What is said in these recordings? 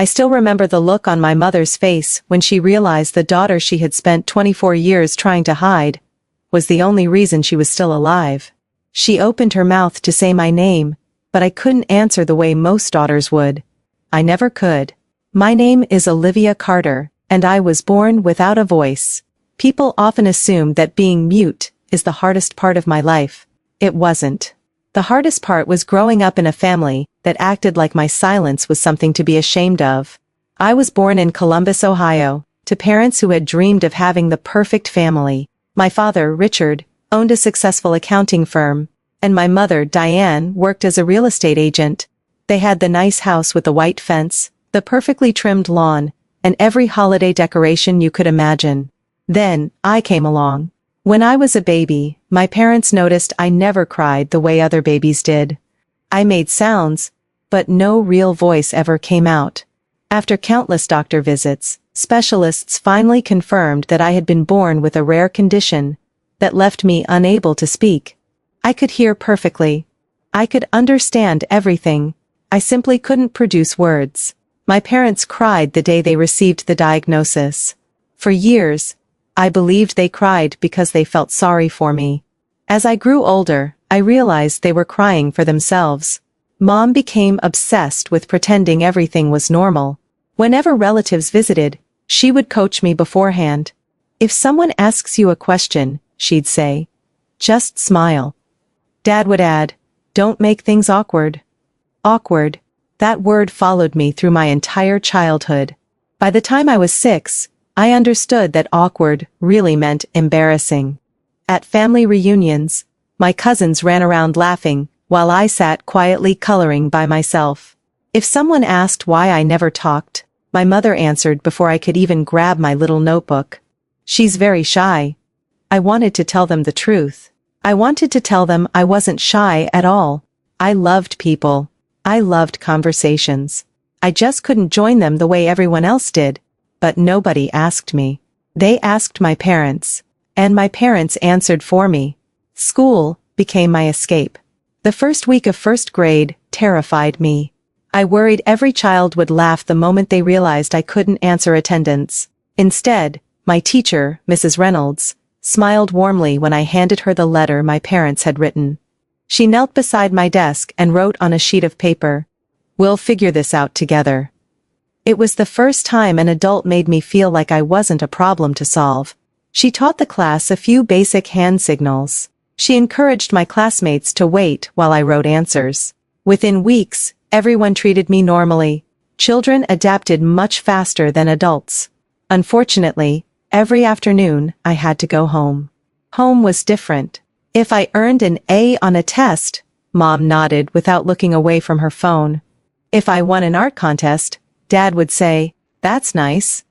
I still remember the look on my mother's face when she realized the daughter she had spent 24 years trying to hide was the only reason she was still alive. She opened her mouth to say my name, but I couldn't answer the way most daughters would. I never could. My name is Olivia Carter, and I was born without a voice. People often assume that being mute is the hardest part of my life. It wasn't. The hardest part was growing up in a family that acted like my silence was something to be ashamed of. I was born in Columbus, Ohio, to parents who had dreamed of having the perfect family. My father, Richard, owned a successful accounting firm, and my mother, Diane, worked as a real estate agent. They had the nice house with the white fence, the perfectly trimmed lawn, and every holiday decoration you could imagine. Then, I came along. When I was a baby, my parents noticed I never cried the way other babies did. I made sounds, but no real voice ever came out. After countless doctor visits, specialists finally confirmed that I had been born with a rare condition that left me unable to speak. I could hear perfectly. I could understand everything. I simply couldn't produce words. My parents cried the day they received the diagnosis. For years, I believed they cried because they felt sorry for me. As I grew older, I realized they were crying for themselves. Mom became obsessed with pretending everything was normal. Whenever relatives visited, she would coach me beforehand. If someone asks you a question, she'd say, just smile. Dad would add, don't make things awkward. Awkward. That word followed me through my entire childhood. By the time I was 6, I understood that awkward really meant embarrassing. At family reunions, my cousins ran around laughing, while I sat quietly coloring by myself. If someone asked why I never talked, my mother answered before I could even grab my little notebook. She's very shy. I wanted to tell them the truth. I wanted to tell them I wasn't shy at all. I loved people. I loved conversations. I just couldn't join them the way everyone else did. But nobody asked me. They asked my parents. And my parents answered for me. School became my escape. The first week of first grade terrified me. I worried every child would laugh the moment they realized I couldn't answer attendance. Instead, my teacher, Mrs. Reynolds, smiled warmly when I handed her the letter my parents had written. She knelt beside my desk and wrote on a sheet of paper, "We'll figure this out together." It was the first time an adult made me feel like I wasn't a problem to solve. She taught the class a few basic hand signals. She encouraged my classmates to wait while I wrote answers. Within weeks, everyone treated me normally. Children adapted much faster than adults. Unfortunately, every afternoon I had to go home. Home was different. If I earned an A on a test, Mom nodded without looking away from her phone. If I won an art contest, Dad would say, "That's nice."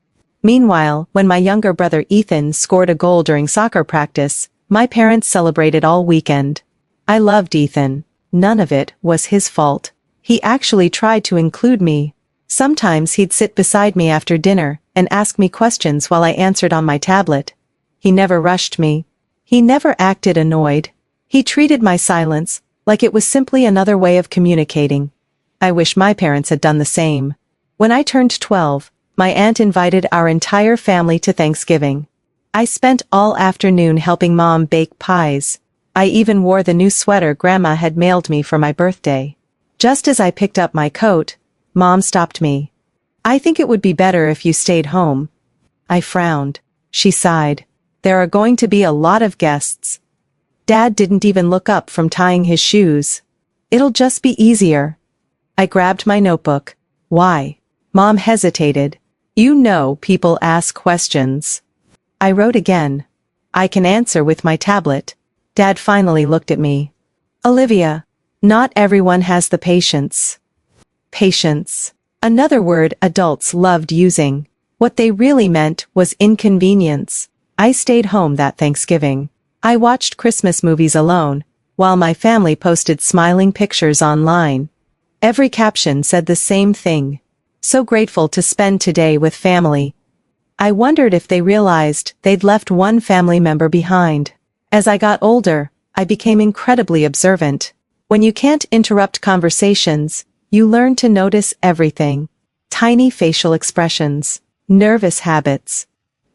Meanwhile, when my younger brother Ethan scored a goal during soccer practice, my parents celebrated all weekend. I loved Ethan. None of it was his fault. He actually tried to include me. Sometimes he'd sit beside me after dinner and ask me questions while I answered on my tablet. He never rushed me. He never acted annoyed. He treated my silence like it was simply another way of communicating. I wish my parents had done the same. When I turned 12, my aunt invited our entire family to Thanksgiving. I spent all afternoon helping Mom bake pies. I even wore the new sweater Grandma had mailed me for my birthday. Just as I picked up my coat, Mom stopped me. "I think it would be better if you stayed home." I frowned. She sighed. "There are going to be a lot of guests." Dad didn't even look up from tying his shoes. "It'll just be easier." I grabbed my notebook. "Why?" Mom hesitated. "You know people ask questions." I wrote again. "I can answer with my tablet." Dad finally looked at me. "Olivia, not everyone has the patience." Patience. Another word adults loved using. What they really meant was inconvenience. I stayed home that Thanksgiving. I watched Christmas movies alone, while my family posted smiling pictures online. Every caption said the same thing. "So grateful to spend today with family." I wondered if they realized they'd left one family member behind. As I got older, I became incredibly observant. When you can't interrupt conversations, you learn to notice everything. tiny facial expressions, nervous habits,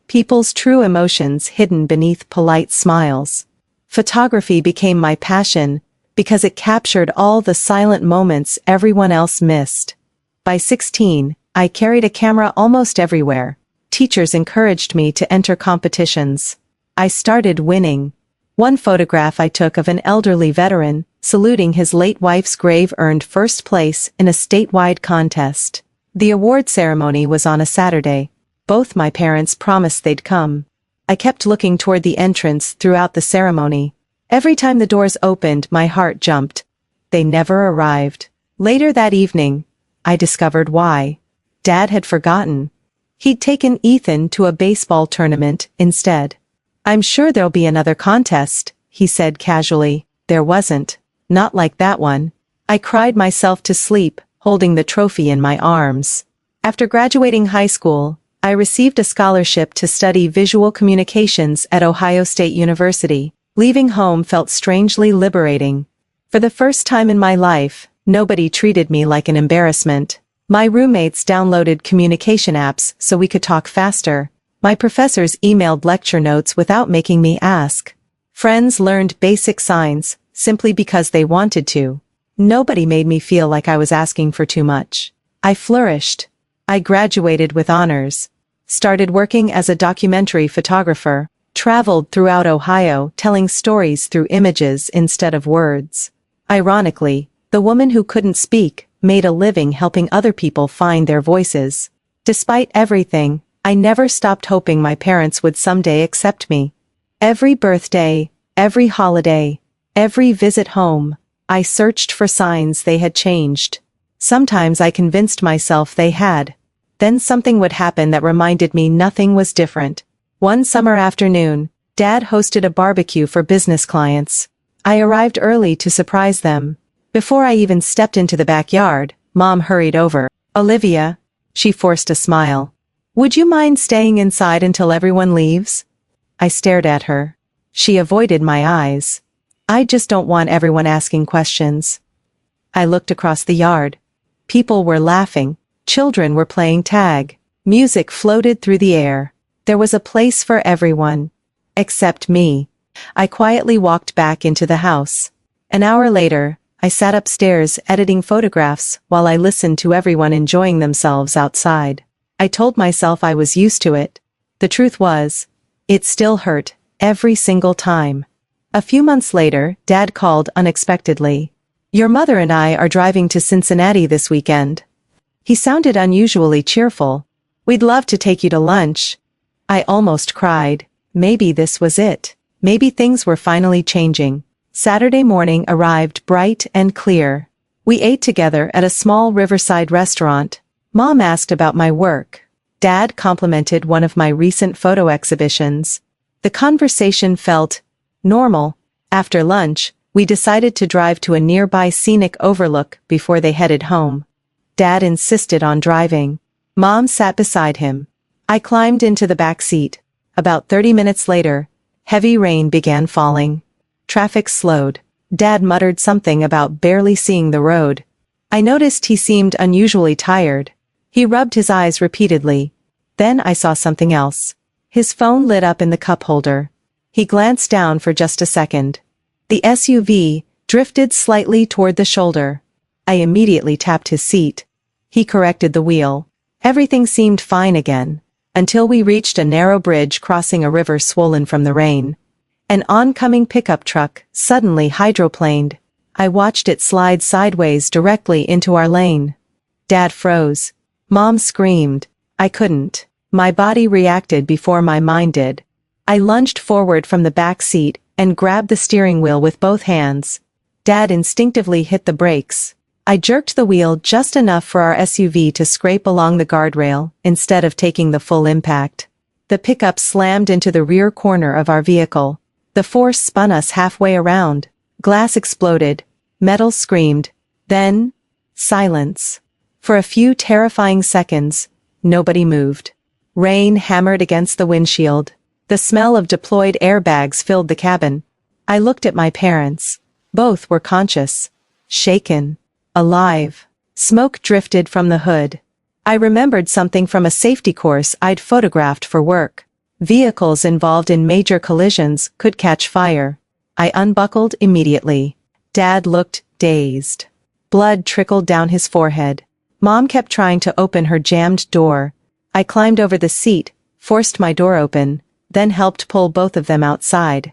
people's true emotions hidden beneath polite smiles. Photography became my passion because it captured all the silent moments everyone else missed. By 16, I carried a camera almost everywhere. Teachers encouraged me to enter competitions. I started winning. One photograph I took of an elderly veteran saluting his late wife's grave earned first place in a statewide contest. The award ceremony was on a Saturday. Both my parents promised they'd come. I kept looking toward the entrance throughout the ceremony. Every time the doors opened, my heart jumped. They never arrived. Later that evening, I discovered why. Dad had forgotten. He'd taken Ethan to a baseball tournament instead. "I'm sure there'll be another contest," he said casually. There wasn't. Not like that one. I cried myself to sleep, holding the trophy in my arms. After graduating high school, I received a scholarship to study visual communications at Ohio State University. Leaving home felt strangely liberating. For the first time in my life, nobody treated me like an embarrassment. My roommates downloaded communication apps so we could talk faster. My professors emailed lecture notes without making me ask. Friends learned basic signs simply because they wanted to. Nobody made me feel like I was asking for too much. I flourished. I graduated with honors, started working as a documentary photographer, traveled throughout Ohio telling stories through images instead of words. Ironically, the woman who couldn't speak made a living helping other people find their voices. Despite everything, I never stopped hoping my parents would someday accept me. Every birthday, every holiday, every visit home, I searched for signs they had changed. Sometimes I convinced myself they had. Then something would happen that reminded me nothing was different. One summer afternoon, Dad hosted a barbecue for business clients. I arrived early to surprise them. Before I even stepped into the backyard, Mom hurried over. "Olivia," she forced a smile. "Would you mind staying inside until everyone leaves?" I stared at her. She avoided my eyes. "I just don't want everyone asking questions." I looked across the yard. People were laughing. Children were playing tag. Music floated through the air. There was a place for everyone. Except me. I quietly walked back into the house. An hour later, I sat upstairs editing photographs while I listened to everyone enjoying themselves outside. I told myself I was used to it. The truth was, it still hurt, every single time. A few months later, Dad called unexpectedly. "Your mother and I are driving to Cincinnati this weekend." He sounded unusually cheerful. "We'd love to take you to lunch." I almost cried. Maybe this was it. Maybe things were finally changing. Saturday morning arrived bright and clear. We ate together at a small riverside restaurant. Mom asked about my work. Dad complimented one of my recent photo exhibitions. The conversation felt normal. After lunch, we decided to drive to a nearby scenic overlook before they headed home. Dad insisted on driving. Mom sat beside him. I climbed into the back seat. About 30 minutes later, heavy rain began falling. Traffic slowed. Dad muttered something about barely seeing the road. I noticed he seemed unusually tired. He rubbed his eyes repeatedly. Then I saw something else. His phone lit up in the cup holder. He glanced down for just a second. The SUV drifted slightly toward the shoulder. I immediately tapped his seat. He corrected the wheel. Everything seemed fine again. Until we reached a narrow bridge crossing a river swollen from the rain. An oncoming pickup truck suddenly hydroplaned. I watched it slide sideways directly into our lane. Dad froze. Mom screamed. I couldn't. My body reacted before my mind did. I lunged forward from the back seat and grabbed the steering wheel with both hands. Dad instinctively hit the brakes. I jerked the wheel just enough for our SUV to scrape along the guardrail instead of taking the full impact. The pickup slammed into the rear corner of our vehicle. The force spun us halfway around. Glass exploded. Metal screamed. Then, silence. For a few terrifying seconds, nobody moved. Rain hammered against the windshield. The smell of deployed airbags filled the cabin. I looked at my parents. Both were conscious. Shaken. Alive. Smoke drifted from the hood. I remembered something from a safety course I'd photographed for work. Vehicles involved in major collisions could catch fire. I unbuckled immediately. Dad looked dazed. Blood trickled down his forehead. Mom kept trying to open her jammed door. I climbed over the seat, forced my door open, then helped pull both of them outside.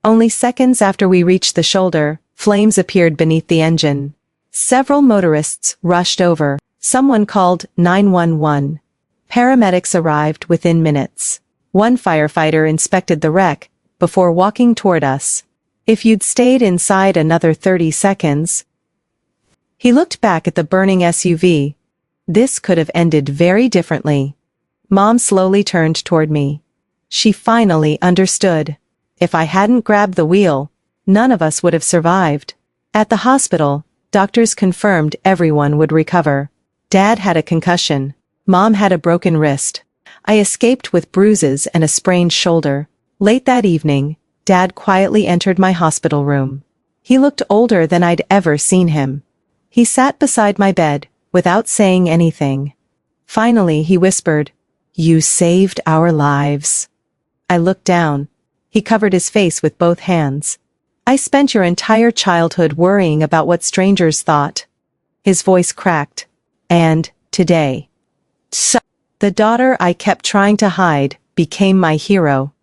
Only seconds after we reached the shoulder, flames appeared beneath the engine. Several motorists rushed over. Someone called 911. Paramedics arrived within minutes. One firefighter inspected the wreck before walking toward us. If you'd stayed inside another 30 seconds. He looked back at the burning SUV. This could have ended very differently. Mom slowly turned toward me. She finally understood. If I hadn't grabbed the wheel, none of us would have survived. At the hospital, doctors confirmed everyone would recover. Dad had a concussion. Mom had a broken wrist. I escaped with bruises and a sprained shoulder. Late that evening, Dad quietly entered my hospital room. He looked older than I'd ever seen him. He sat beside my bed, without saying anything. Finally, he whispered, "You saved our lives." I looked down. He covered his face with both hands. "I spent your entire childhood worrying about what strangers thought." His voice cracked. "And, today. So, the daughter I kept trying to hide became my hero."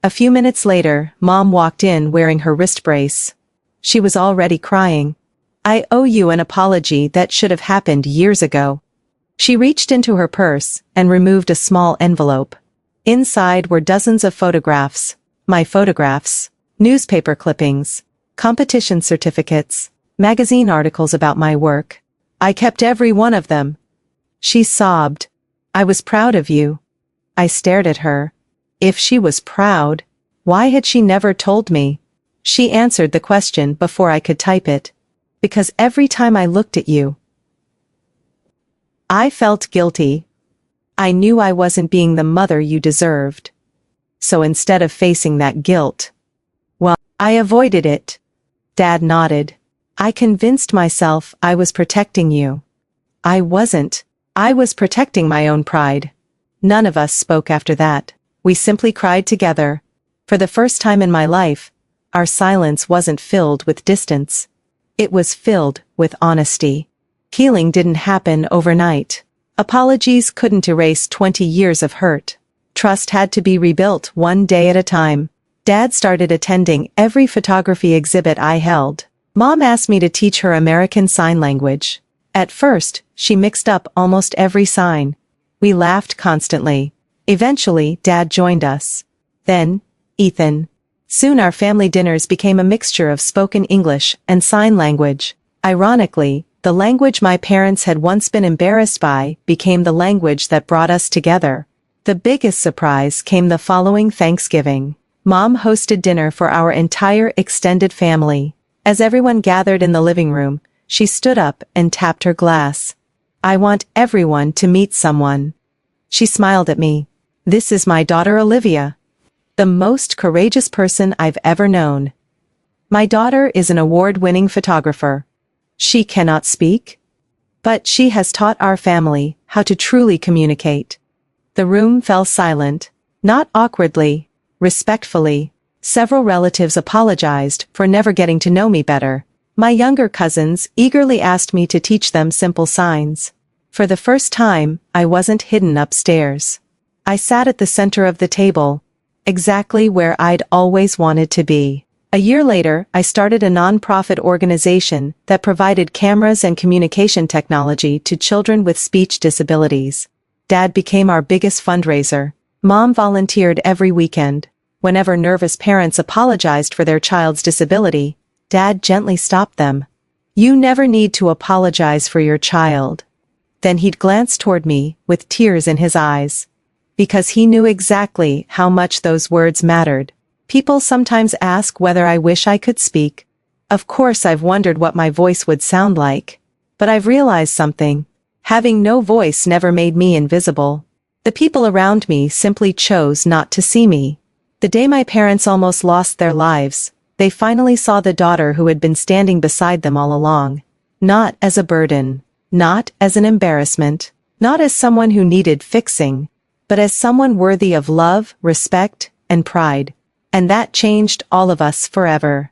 A few minutes later, Mom walked in wearing her wrist brace. She was already crying. "I owe you an apology that should have happened years ago." She reached into her purse and removed a small envelope. Inside were dozens of photographs, my photographs, newspaper clippings, competition certificates, magazine articles about my work. I kept every one of them. She sobbed. "I was proud of you." I stared at her. If she was proud, why had she never told me? She answered the question before I could type it. "Because every time I looked at you, I felt guilty. I knew I wasn't being the mother you deserved. So instead of facing that guilt, well, I avoided it." Dad nodded. "I convinced myself I was protecting you. I wasn't. I was protecting my own pride." None of us spoke after that. We simply cried together. For the first time in my life, our silence wasn't filled with distance. It was filled with honesty. Healing didn't happen overnight. Apologies couldn't erase 20 years of hurt. Trust had to be rebuilt one day at a time. Dad started attending every photography exhibit I held. Mom asked me to teach her American Sign Language. At first, she mixed up almost every sign. We laughed constantly. Eventually, Dad joined us. Then, Ethan. Soon our family dinners became a mixture of spoken English and sign language. Ironically, the language my parents had once been embarrassed by became the language that brought us together. The biggest surprise came the following Thanksgiving. Mom hosted dinner for our entire extended family. As everyone gathered in the living room, she stood up and tapped her glass. "I want everyone to meet someone." She smiled at me. "This is my daughter Olivia. The most courageous person I've ever known. My daughter is an award-winning photographer. She cannot speak, but she has taught our family how to truly communicate." The room fell silent, not awkwardly, respectfully. Several relatives apologized for never getting to know me better. My younger cousins eagerly asked me to teach them simple signs. For the first time, I wasn't hidden upstairs. I sat at the center of the table, exactly where I'd always wanted to be. A year later, I started a non-profit organization that provided cameras and communication technology to children with speech disabilities. Dad became our biggest fundraiser. Mom volunteered every weekend. Whenever nervous parents apologized for their child's disability, Dad gently stopped them. "You never need to apologize for your child." Then he'd glance toward me with tears in his eyes. Because he knew exactly how much those words mattered. People sometimes ask whether I wish I could speak. Of course I've wondered what my voice would sound like. But I've realized something. Having no voice never made me invisible. The people around me simply chose not to see me. The day my parents almost lost their lives, they finally saw the daughter who had been standing beside them all along. Not as a burden. Not as an embarrassment. Not as someone who needed fixing, but as someone worthy of love, respect, and pride. And that changed all of us forever.